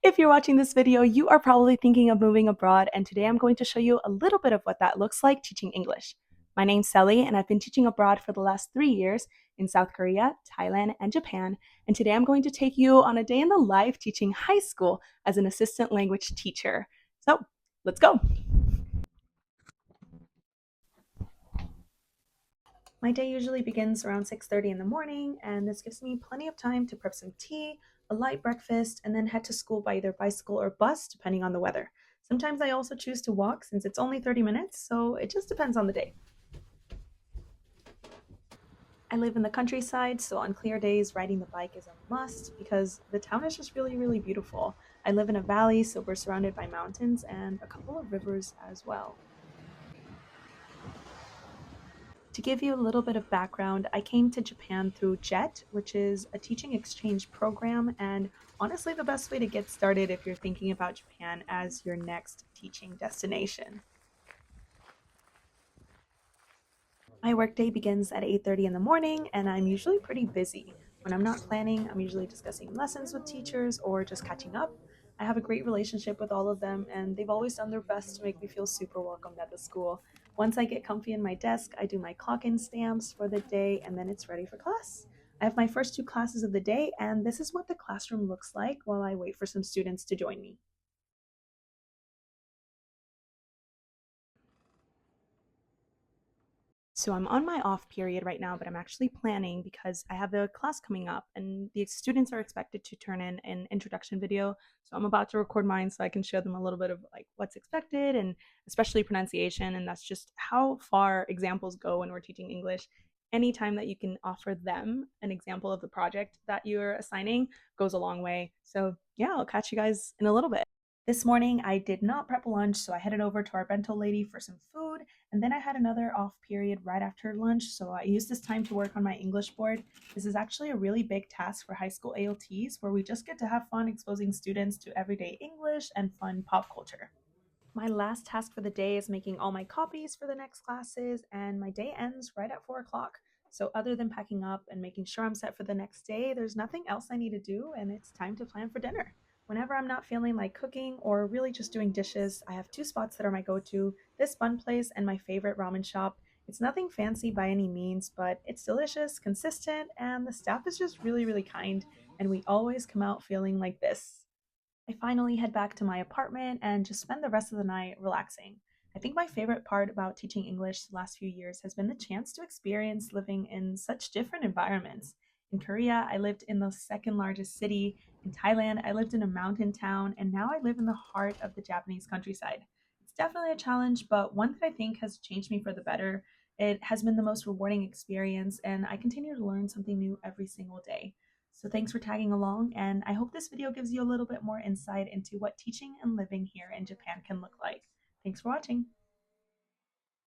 If you're watching this video, you are probably thinking of moving abroad, and today I'm going to show you a little bit of what that looks like teaching English. My name's Celi, and I've been teaching abroad for the last 3 years in South Korea, Thailand, and Japan, and today I'm going to take you on a day in the life teaching high school as an assistant language teacher. So, let's go! My day usually begins around 6:30 in the morning, and this gives me plenty of time to prep some tea, a light breakfast, and then head to school by either bicycle or bus, depending on the weather. Sometimes I also choose to walk since it's only 30 minutes, so it just depends on the day. I live in the countryside, so on clear days, riding the bike is a must because the town is just really, really beautiful. I live in a valley, so we're surrounded by mountains and a couple of rivers as well. To give you a little bit of background, I came to Japan through JET, which is a teaching exchange program, and honestly, the best way to get started if you're thinking about Japan as your next teaching destination. My workday begins at 8:30 in the morning, and I'm usually pretty busy. When I'm not planning, I'm usually discussing lessons with teachers or just catching up. I have a great relationship with all of them, and they've always done their best to make me feel super welcomed at the school. Once I get comfy in my desk, I do my clock-in stamps for the day, and then it's ready for class. I have my first two classes of the day, and this is what the classroom looks like while I wait for some students to join me. So I'm on my off period right now, but I'm actually planning because I have a class coming up and the students are expected to turn in an introduction video. So I'm about to record mine so I can show them a little bit of like what's expected and especially pronunciation. And that's just how far examples go when we're teaching English. Anytime that you can offer them an example of the project that you're assigning goes a long way. So yeah, I'll catch you guys in a little bit. This morning, I did not prep lunch, so I headed over to our bento lady for some food, and then I had another off period right after lunch, so I used this time to work on my English board. This is actually a really big task for high school ALTs, where we just get to have fun exposing students to everyday English and fun pop culture. My last task for the day is making all my copies for the next classes, and my day ends right at 4 o'clock. So, other than packing up and making sure I'm set for the next day, there's nothing else I need to do, and it's time to plan for dinner. Whenever I'm not feeling like cooking or really just doing dishes, I have two spots that are my go to: this bun place and my favorite ramen shop. It's nothing fancy by any means, but it's delicious, consistent, and the staff is just really, really kind, and we always come out feeling like this. I finally head back to my apartment and just spend the rest of the night relaxing. I think my favorite part about teaching English the last few years has been the chance to experience living in such different environments. In Korea, I lived in the second largest city. In Thailand, I lived in a mountain town, and now I live in the heart of the Japanese countryside. It's definitely a challenge, but one that I think has changed me for the better. It has been the most rewarding experience, and I continue to learn something new every single day. So thanks for tagging along, and I hope this video gives you a little bit more insight into what teaching and living here in Japan can look like. Thanks for watching.